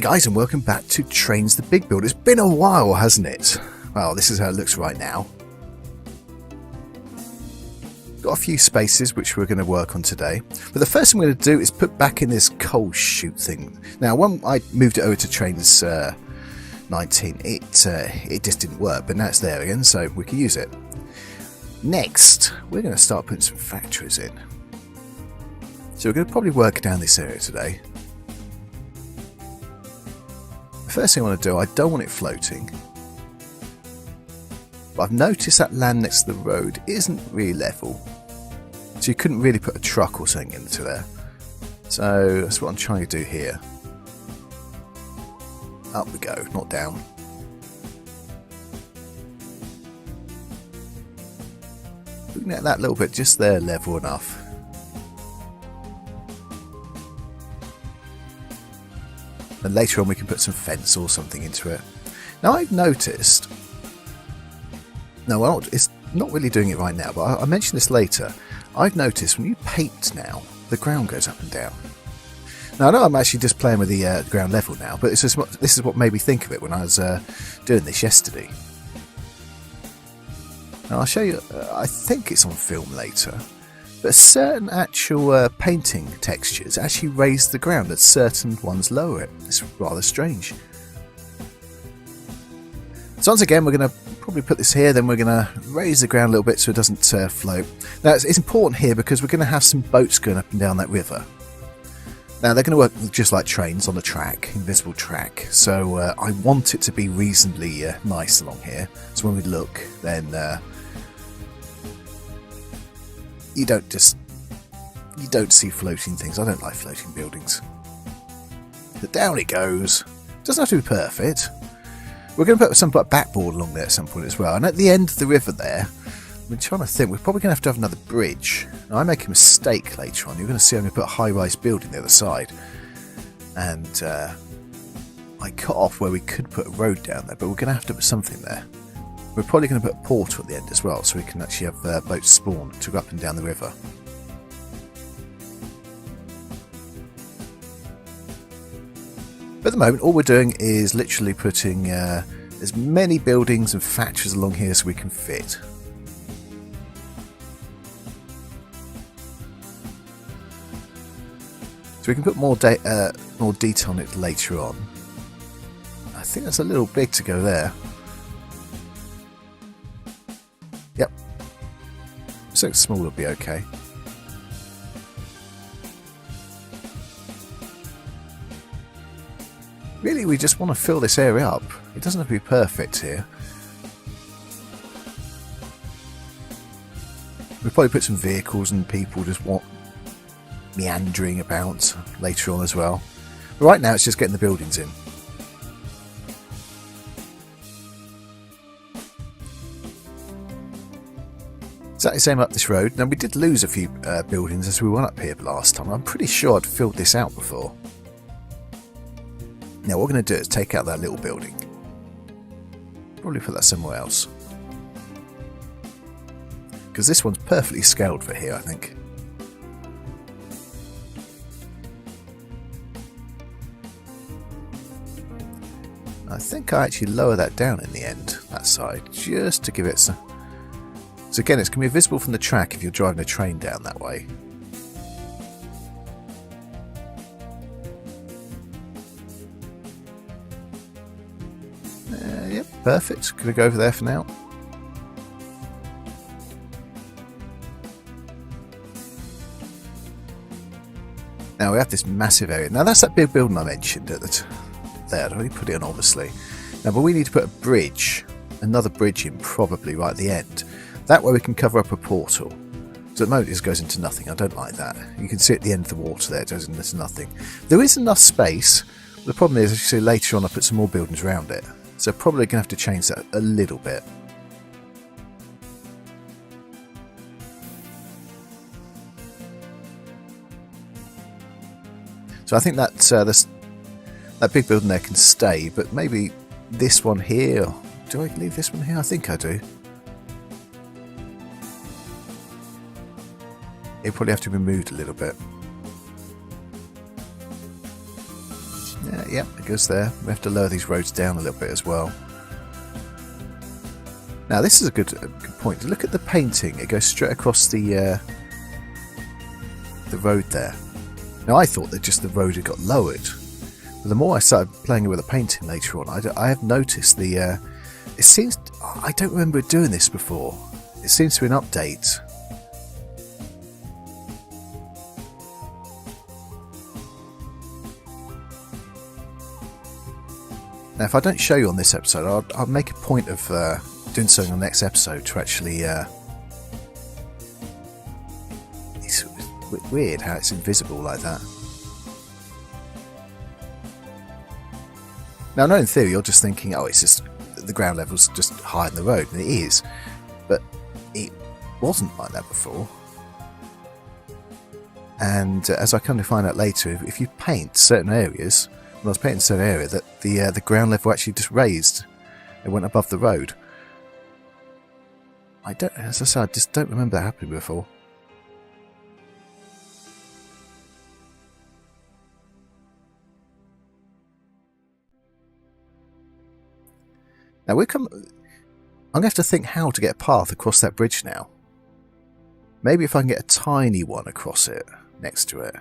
guys, and welcome back to Trainz the Big Build. It's been a while, hasn't it? Well, this is how it looks right now. Got a few spaces which we're going to work on today. But the first thing I'm going to do is put back in this coal chute thing. Now, when I moved it over to Trainz 19, it just didn't work. But now it's there again, so we can use it. Next, we're going to start putting some factories in. So we're going to probably work down this area today. The first thing I want to do, I don't want it floating. But I've noticed that land next to the road isn't really level. So you couldn't really put a truck or something into there. So that's what I'm trying to do here. Up we go, not down. Looking at that little bit just there, level enough. And later on we can put some fence or something into it. Now I've noticed, no, it's not really doing it right now, but I mentioned this later. I've noticed when you paint now, the ground goes up and down. Now I know I'm actually just playing with the ground level now, but this is what made me think of it when I was doing this yesterday. Now I'll show you, I think it's on film later, but certain actual painting textures actually raise the ground, and certain ones lower it. It's rather strange. So once again, we're going to probably put this here, then we're going to raise the ground a little bit so it doesn't float. Now it's important here because we're going to have some boats going up and down that river. Now they're going to work just like trains on the track, invisible track. So I want it to be reasonably nice along here. So when we look, then you don't see floating things. I don't like floating buildings. But down it goes. Doesn't have to be perfect. We're going to put some backboard along there at some point as well. And at the end of the river there, I'm trying to think, we're probably going to have another bridge. Now I make a mistake later on. You're going to see I'm going to put a high-rise building the other side. And I cut off where we could put a road down there, but we're going to have to put something there. We're probably going to put a portal at the end as well, so we can actually have boats spawn to go up and down the river. But at the moment, all we're doing is literally putting as many buildings and factories along here as we can fit. So we can put more detail on it later on. I think that's a little big to go there. Yep. So small will be okay. Really, we just want to fill this area up. It doesn't have to be perfect here. We'll probably put some vehicles and people just want meandering about later on as well. But right now it's just getting the buildings in. Exactly the same up this road. Now we did lose a few buildings as we went up here last time. I'm pretty sure I'd filled this out before. Now what we're going to do is take out that little building. Probably put that somewhere else. Because this one's perfectly scaled for here, I think. I think I actually lower that down in the end, that side, just to give it some... So again, it's going to be visible from the track if you're driving a train down that way. Yep, perfect. Going to go over there for now. Now we have this massive area. Now that's that big building I mentioned at the there. I've already put it on, obviously. Now, but we need to put a bridge, another bridge in, probably right at the end. That way we can cover up a portal. So at the moment it just goes into nothing. I don't like that. You can see at the end of the water there, it goes into nothing. There is enough space. The problem is, as you see later on, I put some more buildings around it. So probably going to have to change that a little bit. So I think that that big building there can stay, but maybe this one here. Do I leave this one here? I think I do. It'll probably have to be moved a little bit. Yep, it goes there. We have to lower these roads down a little bit as well. Now this is a good point. Look at the painting. It goes straight across the road there. Now I thought that just the road had got lowered. But the more I started playing with the painting later on, I have noticed the... it seems... I don't remember it doing this before. It seems to be an update. Now if I don't show you on this episode, I'll make a point of doing something on the next episode to actually... it's weird how it's invisible like that. Now I know in theory you're just thinking, oh, it's just the ground level's just higher than the road, and it is, but it wasn't like that before. And as I come to find out later, if you paint certain areas, when I was painting a certain area, that the ground level actually just raised, it went above the road. As I said, I just don't remember that happening before. Now I'm going to have to think how to get a path across that bridge now. Maybe if I can get a tiny one across it, next to it.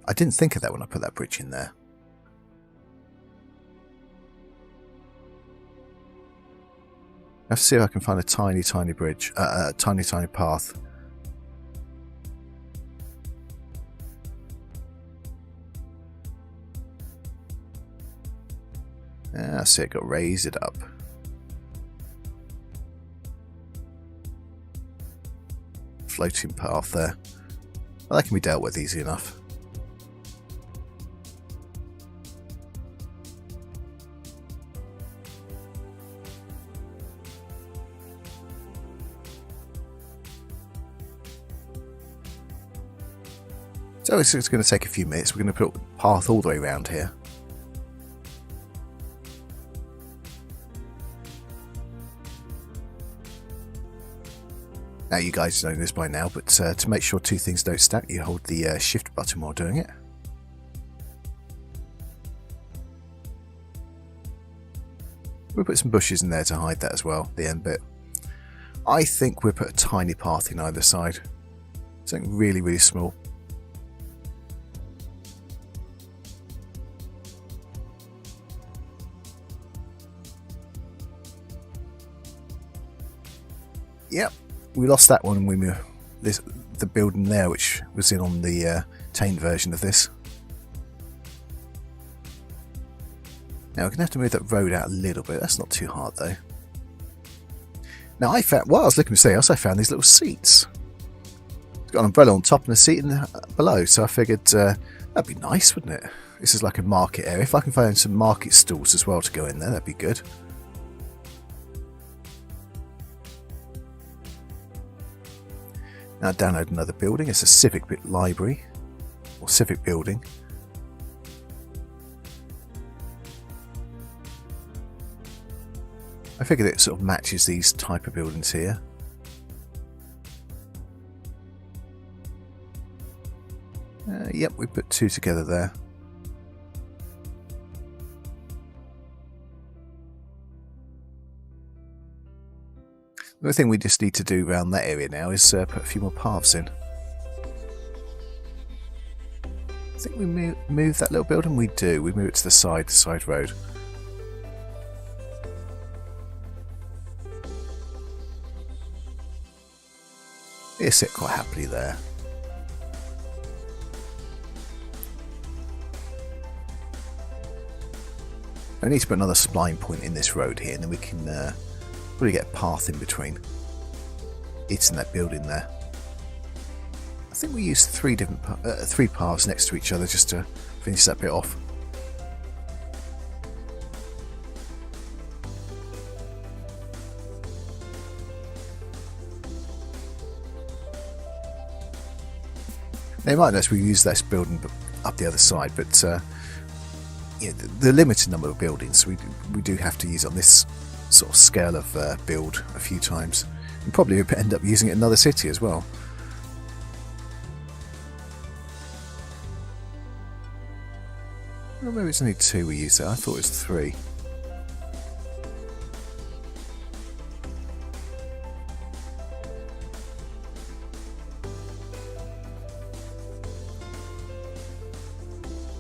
I didn't think of that when I put that bridge in there. I have to see if I can find a tiny bridge, a tiny path. I see it got raised it up. Floating path there. Well, that can be dealt with easy enough. So it's going to take a few minutes. We're going to put a path all the way around here. Now you guys know this by now, but to make sure two things don't stack, you hold the shift button while doing it. We'll put some bushes in there to hide that as well, the end bit. I think we'll put a tiny path in either side. Something really small. Yep. We lost that one when we moved the building there, which was in on the tamed version of this. Now we're going to have to move that road out a little bit. That's not too hard though. Now I found, while I was looking for something else, I found these little seats. It's got an umbrella on top and a seat below, so I figured that'd be nice, wouldn't it? This is like a market area. If I can find some market stalls as well to go in there, that'd be good. Now download another building. It's a civic library or civic building. I figured it sort of matches these type of buildings here. Yep, we put two together there. The other thing we just need to do around that area now is put a few more paths in. I think we move that little building. We do. We move it to the side road. It'll sit quite happily there. I need to put another spline point in this road here, and then we can probably get a path in between. It's in that building there. I think we used three paths next to each other just to finish that bit off. Now you might notice we use this building up the other side, but yeah, the limited number of buildings we do have to use on this sort of scale of build a few times, and probably end up using it in another city as well. Well, maybe it's only 2 we use there. I thought it was 3.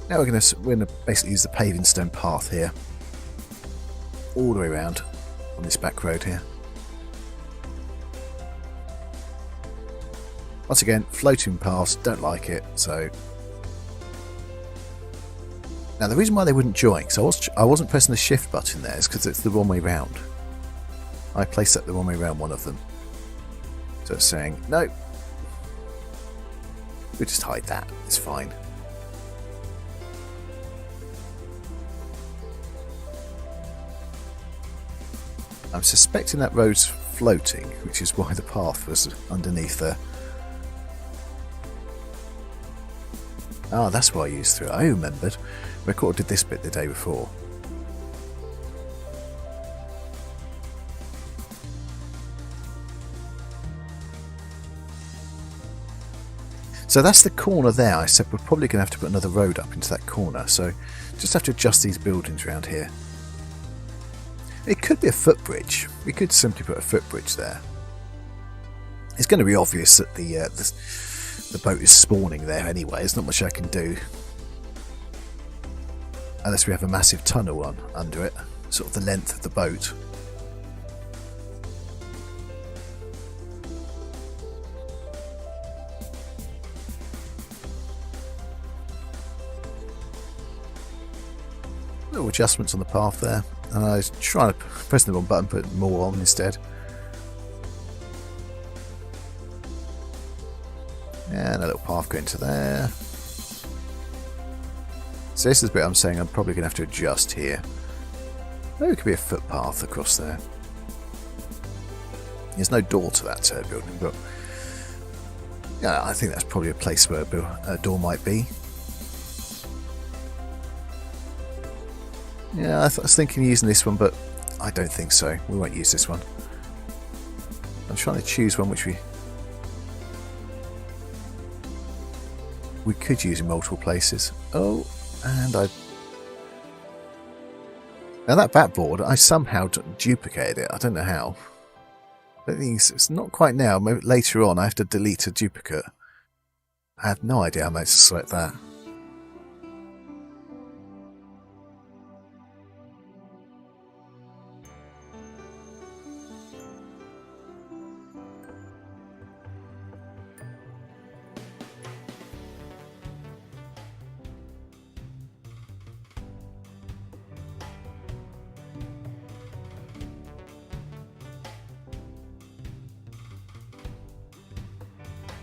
Now we're going to basically use the paving stone path here, all the way around on this back road here. Once again, floating paths, don't like it, so... Now the reason why they wouldn't join, because I wasn't pressing the shift button there, is because it's the wrong way round. I placed that the wrong way round one of them. So it's saying, no. We'll just hide that, it's fine. I'm suspecting that road's floating, which is why the path was underneath there. Ah, that's why I used through. I remembered. Recorded this bit the day before. So that's the corner there. I said we're probably going to have to put another road up into that corner, so just have to adjust these buildings around here. It could be a footbridge. We could simply put a footbridge there. It's going to be obvious that the boat is spawning there anyway. There's not much I can do. Unless we have a massive tunnel on under it. Sort of the length of the boat. Little adjustments on the path there. I was trying to press the wrong button, put more on instead. And a little path going to there. So this is the bit I'm saying I'm probably going to have to adjust here. Maybe it could be a footpath across there. There's no door to that building, but yeah, I think that's probably a place where a door might be. Yeah, I was thinking of using this one, but I don't think so. We won't use this one. I'm trying to choose one which we could use in multiple places. Oh, and now that backboard, I somehow duplicated it. I don't know how. But it's not quite now. Maybe later on I have to delete a duplicate. I have no idea how I'm to select that.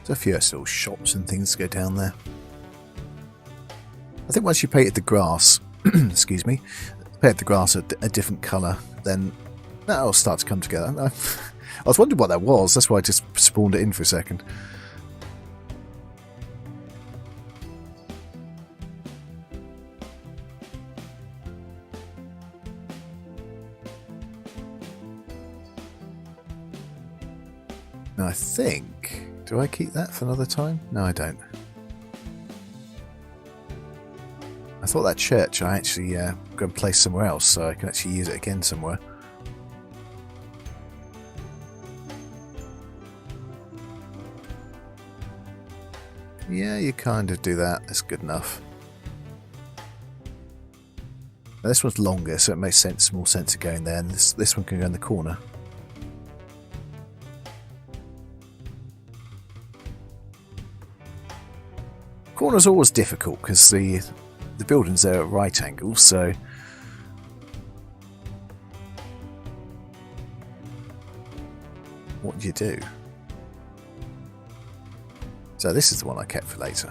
There's a few little shops and things to go down there. I think once you painted the grass, excuse me, painted the grass a different colour, then that'll start to come together. I was wondering what that was, that's why I just spawned it in for a second. Now I think... Do I keep that for another time? No, I don't. I thought that church I actually go and place somewhere else so I can actually use it again somewhere. Yeah, you kind of do that. That's good enough. Now, this one's longer, so it makes more sense of going there, and this one can go in the corner. Corner's always difficult because the buildings there are at right angles, so what do you do? So this is the one I kept for later.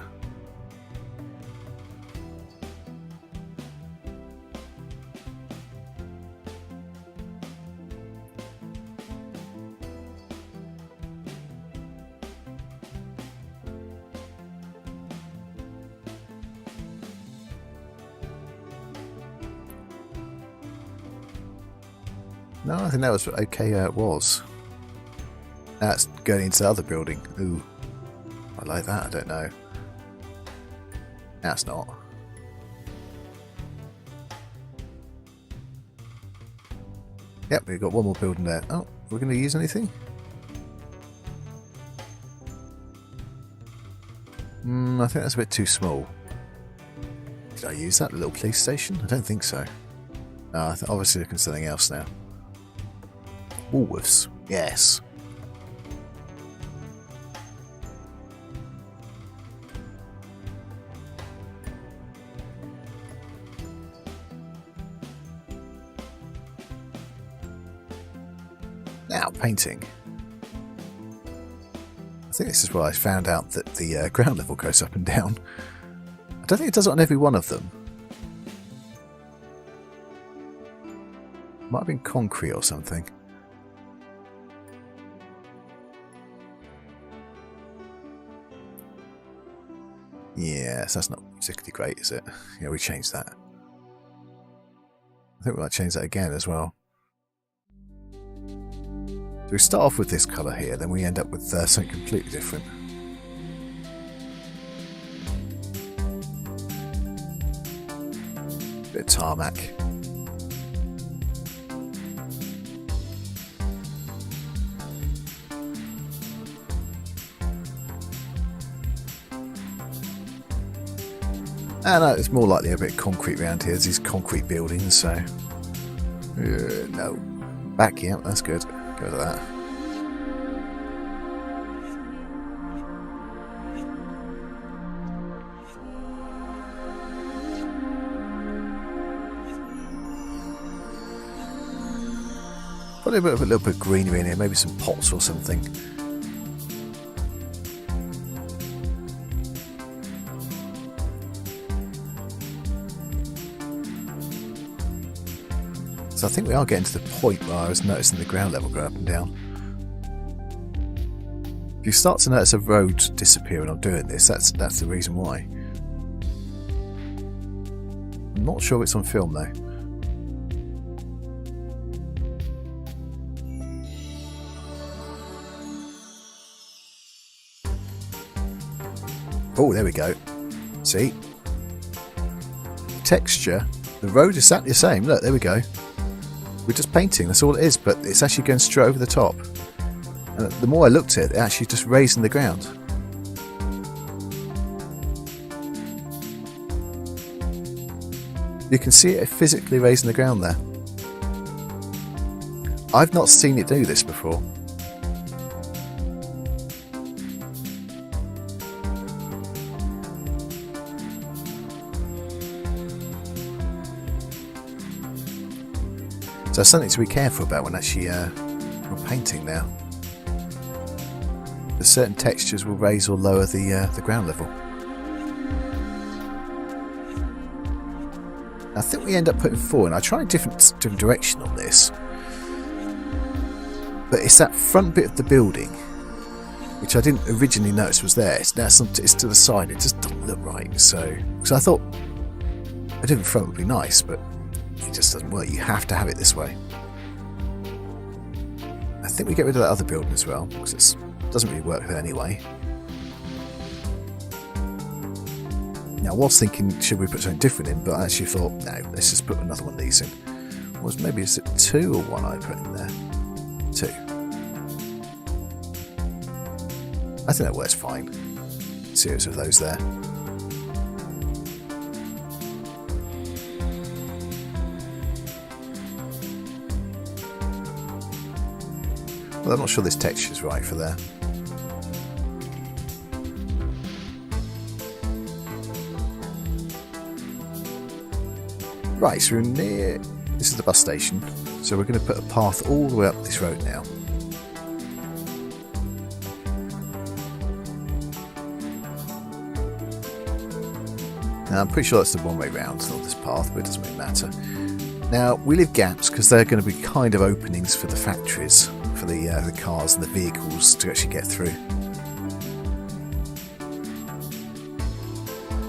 No, I think that was okay how it was. Now it's going into the other building. Ooh, I like that, I don't know. That's not. Yep, we've got one more building there. Oh, we're going to use anything? I think that's a bit too small. Did I use that, the little police station? I don't think so. No, obviously looking at something else now. Woolworths, yes. Now, painting. I think this is where I found out that the ground level goes up and down. I don't think it does it on every one of them. Might have been concrete or something. Yes, that's not particularly great, is it? Yeah, we changed that. I think we might change that again as well. So we start off with this colour here, then we end up with something completely different. Bit of tarmac. And it's more likely a bit of concrete around here. There's these concrete buildings, so... no. Back, yeah, that's good. Go to that. Probably a little bit of greenery in here, maybe some pots or something. So I think we are getting to the point where I was noticing the ground level go up and down. If you start to notice a road disappear when I'm doing this, that's the reason why. I'm not sure it's on film though. Oh, there we go. See? The texture, the road is exactly the same. Look, there we go. We're just painting, that's all it is, but it's actually going straight over the top. And the more I looked at it, it's actually just raising the ground. You can see it physically raising the ground there. I've not seen it do this before. So something to be careful about when actually we're painting now. The certain textures will raise or lower the ground level. I think we end up putting four, and I tried a different direction on this, but it's that front bit of the building which I didn't originally notice was there. It's now it's to the side. It just doesn't look right. So I thought a different front would be nice, but it just doesn't work. You have to have it this way. I think we get rid of that other building as well, because it doesn't really work there anyway. Now I was thinking, should we put something different in, but I actually thought, no, let's just put another one of these in. Maybe is it 2 or 1 I put in there? 2. I think that works fine. Series of those there. Well, I'm not sure this texture is right for there. Right, so we're near... This is the bus station, so we're going to put a path all the way up this road now. Now, I'm pretty sure that's the one way round, not this path, but it doesn't really matter. Now, we leave gaps because they're going to be kind of openings for the factories, for the cars and the vehicles to actually get through.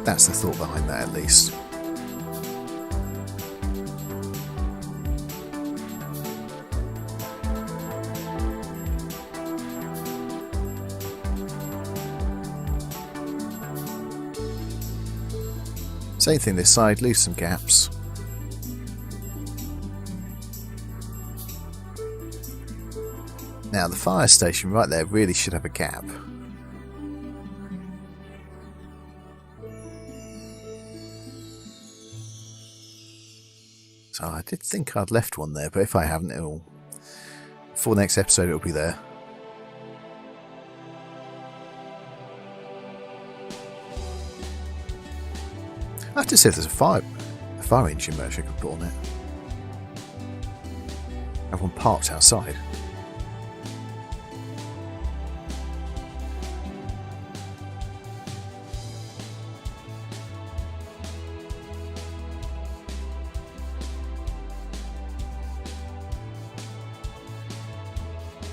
That's the thought behind that, at least. Same thing this side, leave some gaps. Now the fire station right there really should have a gap. So I did think I'd left one there, but if I haven't, it'll... for the next episode it'll be there. I have to see if there's a fire engine motor I can put on it. I have one parked outside.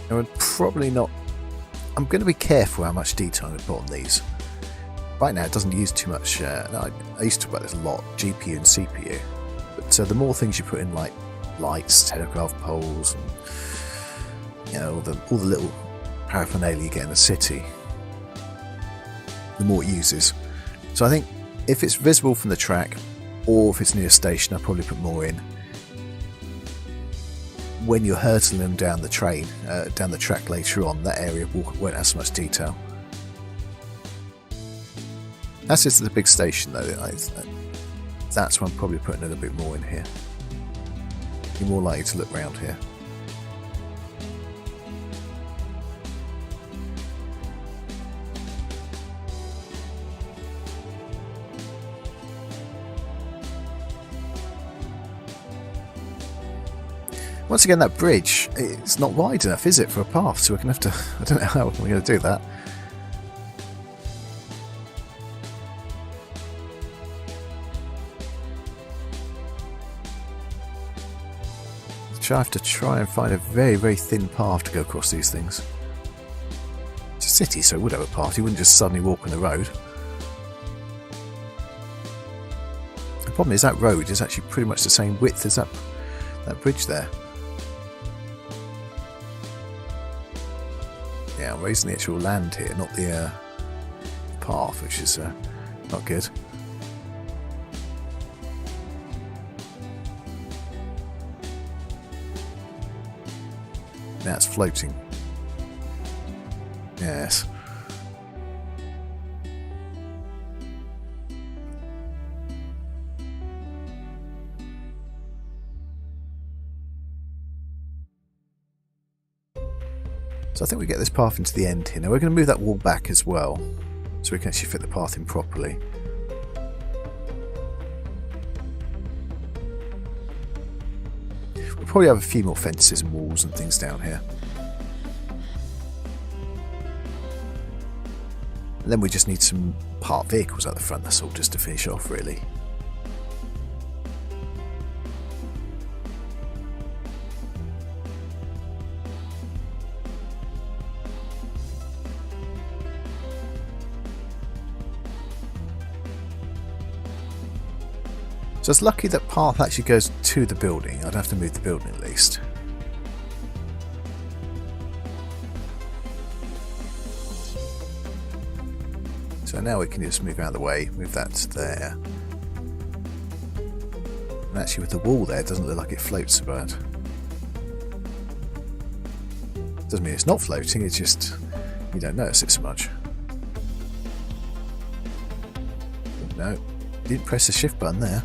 I would probably not... I'm going to be careful how much detail I put on these. Right now it doesn't use too much... I used to talk about this a lot, GPU and CPU. But the more things you put in, like lights, telegraph poles, and you know, all the little paraphernalia you get in the city, the more it uses. So I think if it's visible from the track, or if it's near a station, I'll probably put more in. When you're hurtling them down the track later on, that area won't have so much detail. That's just the big station though. That's when I'm probably putting a little bit more in here. You're more likely to look around here. Once again, that bridge, it's not wide enough, is it, for a path? So we're going to have to... I don't know how we're going to do that. So I have to try and find a very, very thin path to go across these things. It's a city, so it would have a path. You wouldn't just suddenly walk on the road. The problem is that road is actually pretty much the same width as that bridge there. Yeah, I'm raising the actual land here, not the path, which is not good. Now it's floating. Yes. So I think we get this path into the end here. Now we're going to move that wall back as well, so we can actually fit the path in properly. We'll probably have a few more fences and walls and things down here. And then we just need some parked vehicles at the front, that's all, just to finish off really. So it's lucky that path actually goes to the building. I'd have to move the building at least. So now we can just move out of the way, move that there. And actually with the wall there, it doesn't look like it floats so bad. Doesn't mean it's not floating, it's just you don't notice it so much. No, you didn't press the shift button there.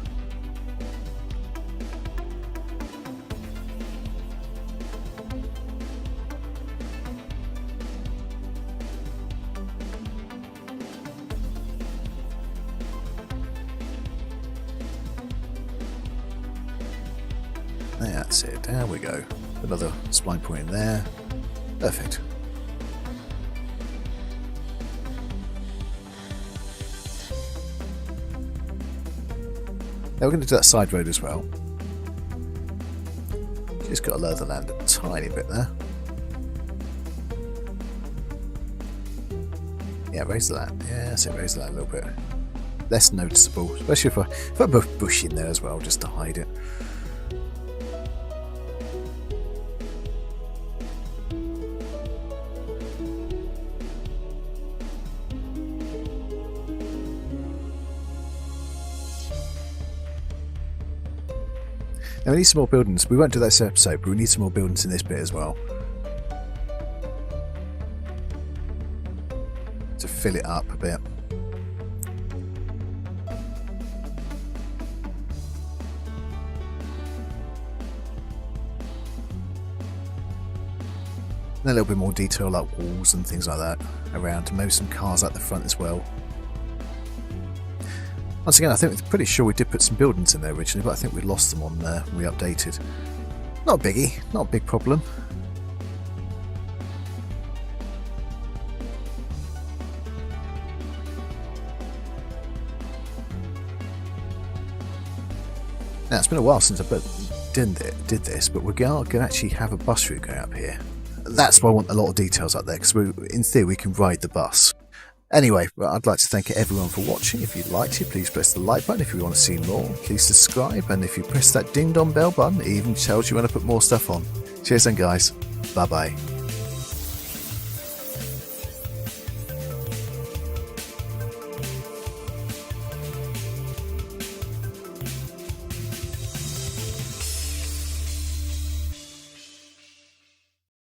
That's it, there we go. Another spline point in there. Perfect. Now we're going to do that side road as well. Just got to lower the land a tiny bit there. Yeah, raise the land. Yeah, that's it, raise the land a little bit. Less noticeable, especially if I put bush in there as well, just to hide it. Now we need some more buildings. We won't do this episode, but we need some more buildings in this bit as well. fill it up a bit. And a little bit more detail like walls and things like that around. Maybe some cars at the front as well. Once again, I think we're pretty sure we did put some buildings in there originally, but I think we lost them on there when we updated. Not a biggie, not a big problem. Now, it's been a while since I did this, but we're going to actually have a bus route going up here. That's why I want a lot of details up there, because in theory we can ride the bus. Anyway, I'd like to thank everyone for watching. If you liked it, please press the like button. If you want to see more, please subscribe. And if you press that ding dong bell button, it even tells you when I put more stuff on. Cheers then, guys. Bye bye.